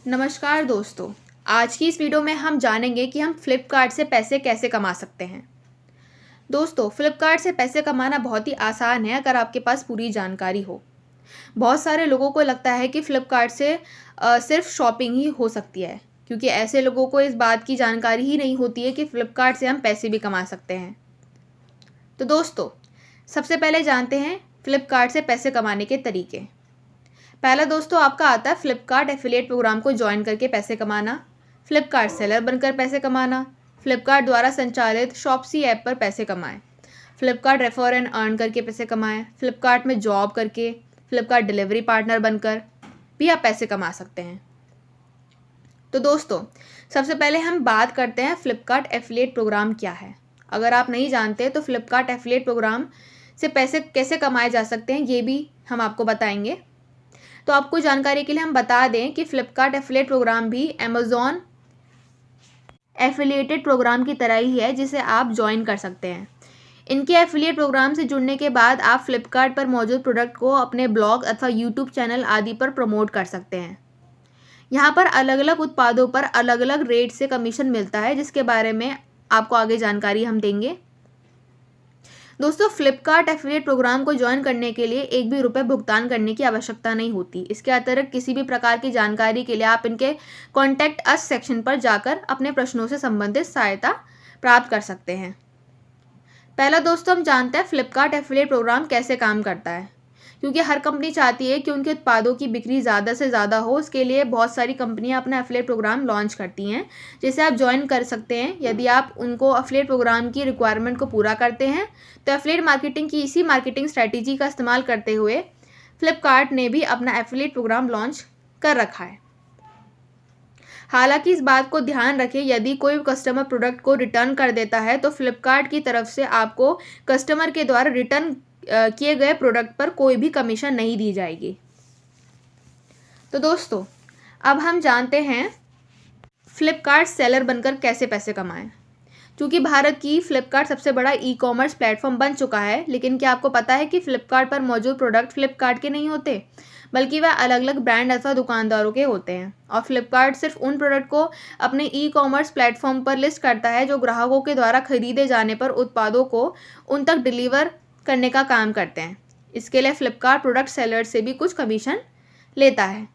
नमस्कार दोस्तों। आज की इस वीडियो में हम जानेंगे कि हम फ्लिपकार्ट से पैसे कैसे कमा सकते हैं। दोस्तों, फ्लिपकार्ट से पैसे कमाना बहुत ही आसान है अगर आपके पास पूरी जानकारी हो। बहुत सारे लोगों को लगता है कि फ्लिपकार्ट से सिर्फ शॉपिंग ही हो सकती है, क्योंकि ऐसे लोगों को इस बात की जानकारी ही नहीं होती है कि फ्लिपकार्ट से हम पैसे भी कमा सकते हैं। तो दोस्तों, सबसे पहले जानते हैं फ्लिपकार्ट से पैसे कमाने के तरीके। पहला दोस्तों आपका आता है फ्लिपकार्ट एफिलिएट प्रोग्राम को ज्वाइन करके पैसे कमाना, फ्लिपकार्ट सेलर बनकर पैसे कमाना, फ्लिपकार्ट द्वारा संचालित शॉप्सी ऐप पर पैसे कमाएं, फ्लिपकार्ट रेफर एंड अर्न करके पैसे कमाएं, फ्लिपकार्ट में जॉब करके, फ्लिपकार्ट डिलीवरी पार्टनर बनकर भी आप पैसे कमा सकते हैं। तो दोस्तों, सबसे पहले हम बात करते हैं फ्लिपकार्ट एफिलिएट प्रोग्राम क्या है। अगर आप नहीं जानते तो फ्लिपकार्ट एफिलिएट प्रोग्राम से पैसे कैसे कमाए जा सकते हैं ये भी हम आपको बताएंगे। तो आपको जानकारी के लिए हम बता दें कि फ्लिपकार्ट एफिलिएट प्रोग्राम भी अमेज़ॉन एफिलिएटेड प्रोग्राम की तरह ही है, जिसे आप ज्वाइन कर सकते हैं। इनके एफिलिएट प्रोग्राम से जुड़ने के बाद आप फ्लिपकार्ट पर मौजूद प्रोडक्ट को अपने ब्लॉग अथवा यूट्यूब चैनल आदि पर प्रमोट कर सकते हैं। यहाँ पर अलग अलग उत्पादों पर अलग अलग रेट से कमीशन मिलता है, जिसके बारे में आपको आगे जानकारी हम देंगे। दोस्तों, फ्लिपकार्ट एफिलिएट प्रोग्राम को ज्वाइन करने के लिए एक भी रुपये भुगतान करने की आवश्यकता नहीं होती। इसके अतिरिक्त किसी भी प्रकार की जानकारी के लिए आप इनके कॉन्टैक्ट अस सेक्शन पर जाकर अपने प्रश्नों से संबंधित सहायता प्राप्त कर सकते हैं। पहला दोस्तों हम जानते हैं फ्लिपकार्ट एफिलिएट प्रोग्राम कैसे काम करता है। क्योंकि हर कंपनी चाहती है कि उनके उत्पादों की बिक्री ज़्यादा से ज़्यादा हो, उसके लिए बहुत सारी कंपनियां अपना एफिलिएट प्रोग्राम लॉन्च करती हैं, जिसे आप ज्वाइन कर सकते हैं। यदि आप उनको एफिलिएट प्रोग्राम की रिक्वायरमेंट को पूरा करते हैं तो एफिलिएट मार्केटिंग की इसी मार्केटिंग स्ट्रैटेजी का इस्तेमाल करते हुए फ्लिपकार्ट ने भी अपना एफिलिएट प्रोग्राम लॉन्च कर रखा है। हालांकि इस बात को ध्यान रखें, यदि कोई कस्टमर प्रोडक्ट को रिटर्न कर देता है तो फ्लिपकार्ट की तरफ से आपको कस्टमर के द्वारा रिटर्न किए गए प्रोडक्ट पर कोई भी कमीशन नहीं दी जाएगी। तो दोस्तों, अब हम जानते हैं फ्लिपकार्ट सेलर बनकर कैसे पैसे कमाएं। क्योंकि भारत की फ्लिपकार्ट सबसे बड़ा ई कॉमर्स प्लेटफॉर्म बन चुका है, लेकिन क्या आपको पता है कि फ्लिपकार्ट पर मौजूद प्रोडक्ट फ्लिपकार्ट के नहीं होते, बल्कि वह अलग अलग ब्रांड अथवा दुकानदारों के होते हैं। और फ्लिपकार्ट सिर्फ उन प्रोडक्ट को अपने ई कॉमर्स प्लेटफॉर्म पर लिस्ट करता है जो ग्राहकों के द्वारा खरीदे जाने पर उत्पादों को उन तक डिलीवर करने का काम करते हैं। इसके लिए फ्लिपकार्ट प्रोडक्ट सेलर से भी कुछ कमीशन लेता है।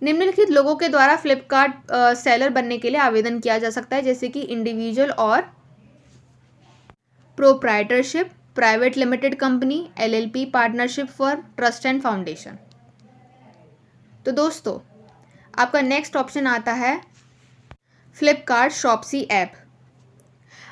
निम्नलिखित लोगों के द्वारा फ्लिपकार्ट सेलर बनने के लिए आवेदन किया जा सकता है, जैसे कि इंडिविजुअल और proprietorship, private limited company, LLP, partnership for trust and foundation. तो दोस्तों, आपका नेक्स्ट ऑप्शन आता है फ्लिपकार्ट शॉप्सी ऐप।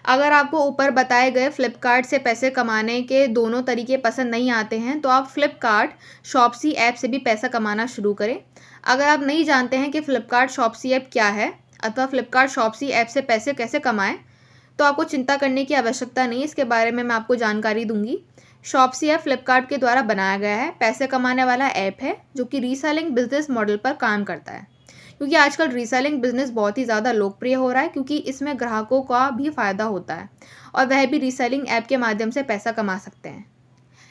अगर आपको ऊपर बताए गए फ्लिपकार्ट से पैसे कमाने के दोनों तरीके पसंद नहीं आते हैं तो आप फ्लिपकार्ट शॉप्सी ऐप से भी पैसा कमाना शुरू करें। अगर आप नहीं जानते हैं कि फ्लिपकार्ट शॉप्सी ऐप क्या है अथवा फ्लिपकार्ट शॉप्सी ऐप से पैसे कैसे कमाएं, तो आपको चिंता करने की आवश्यकता नहीं। इसके बारे में मैं आपको जानकारी दूंगी। शॉप्सी ऐप फ्लिपकार्ट के द्वारा बनाया गया है, पैसे कमाने वाला ऐप है जो कि रीसेलिंग बिजनेस मॉडल पर काम करता है। क्योंकि आजकल रीसेलिंग बिजनेस बहुत ही ज़्यादा लोकप्रिय हो रहा है, क्योंकि इसमें ग्राहकों का भी फ़ायदा होता है और वह भी रीसेलिंग ऐप के माध्यम से पैसा कमा सकते हैं।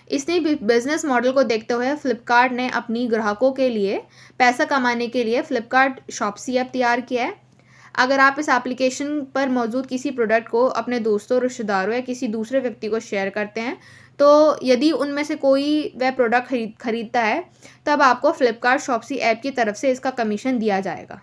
इसी बिजनेस मॉडल को देखते हुए फ्लिपकार्ट ने अपनी ग्राहकों के लिए पैसा कमाने के लिए फ्लिपकार्ट शॉप्सी ऐप तैयार किया है। अगर आप इस एप्लीकेशन पर मौजूद किसी प्रोडक्ट को अपने दोस्तों, रिश्तेदारों या किसी दूसरे व्यक्ति को शेयर करते हैं, तो यदि उनमें से कोई वह प्रोडक्ट खरीदता है तब आपको फ्लिपकार्ट शॉप्सी ऐप की तरफ से इसका कमीशन दिया जाएगा।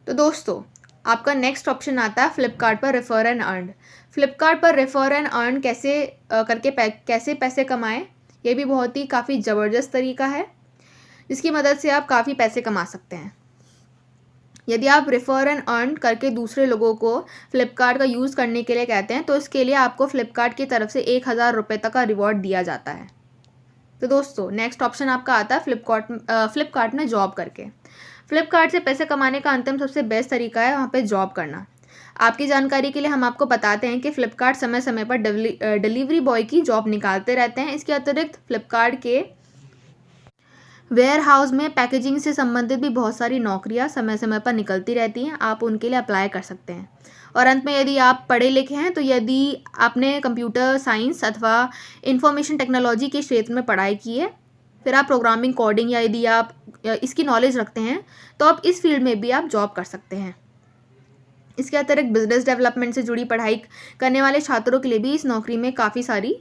तो दोस्तों, आपका नेक्स्ट ऑप्शन आता है फ्लिपकार्ट पर रेफर एंड अर्न। फ्लिपकार्ट पर रेफर एंड अर्न कैसे पैसे कमाएं, ये भी बहुत ही काफ़ी ज़बरदस्त तरीका है, जिसकी मदद से आप काफ़ी पैसे कमा सकते हैं। यदि आप रेफर एंड अर्न करके दूसरे लोगों को फ्लिपकार्ट का यूज़ करने के लिए कहते हैं तो इसके लिए आपको फ्लिपकार्ट की तरफ से 1000 रुपये तक का रिवॉर्ड दिया जाता है। तो दोस्तों, नेक्स्ट ऑप्शन आपका आता है फ्लिपकार्ट में जॉब करके। फ्लिपकार्ट से पैसे कमाने का अंतिम सबसे बेस्ट तरीका है वहाँ पे जॉब करना। आपकी जानकारी के लिए हम आपको बताते हैं कि फ्लिपकार्ट समय समय पर डिलीवरी बॉय की जॉब निकालते रहते हैं। इसके अतिरिक्त फ्लिपकार्ट के वेयर हाउस में पैकेजिंग से संबंधित भी बहुत सारी नौकरियां समय समय पर निकलती रहती हैं, आप उनके लिए अप्लाई कर सकते हैं। और अंत में, यदि आप पढ़े लिखे हैं तो यदि आपने कंप्यूटर साइंस अथवा इंफॉर्मेशन टेक्नोलॉजी के क्षेत्र में पढ़ाई की है फिर आप प्रोग्रामिंग, कोडिंग या यदि आप इसकी नॉलेज रखते हैं तो आप इस फील्ड में भी आप जॉब कर सकते हैं। इसके अतिरिक्त बिजनेस डेवलपमेंट से जुड़ी पढ़ाई करने वाले छात्रों के लिए भी इस नौकरी में काफ़ी सारी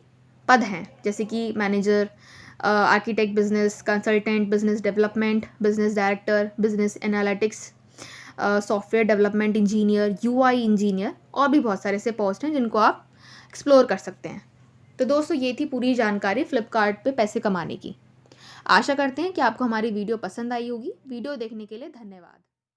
पद हैं, जैसे कि manager, architect, business consultant, business development, business director, business analytics, software development engineer, UI engineer और भी बहुत सारे ऐसे पोस्ट हैं जिनको आप एक्सप्लोर कर सकते हैं। तो दोस्तों ये थी पूरी जानकारी फ्लिपकार्ट पे पैसे कमाने की। आशा करते हैं कि आपको हमारी वीडियो पसंद आई होगी। वीडियो देखने के लिए धन्यवाद।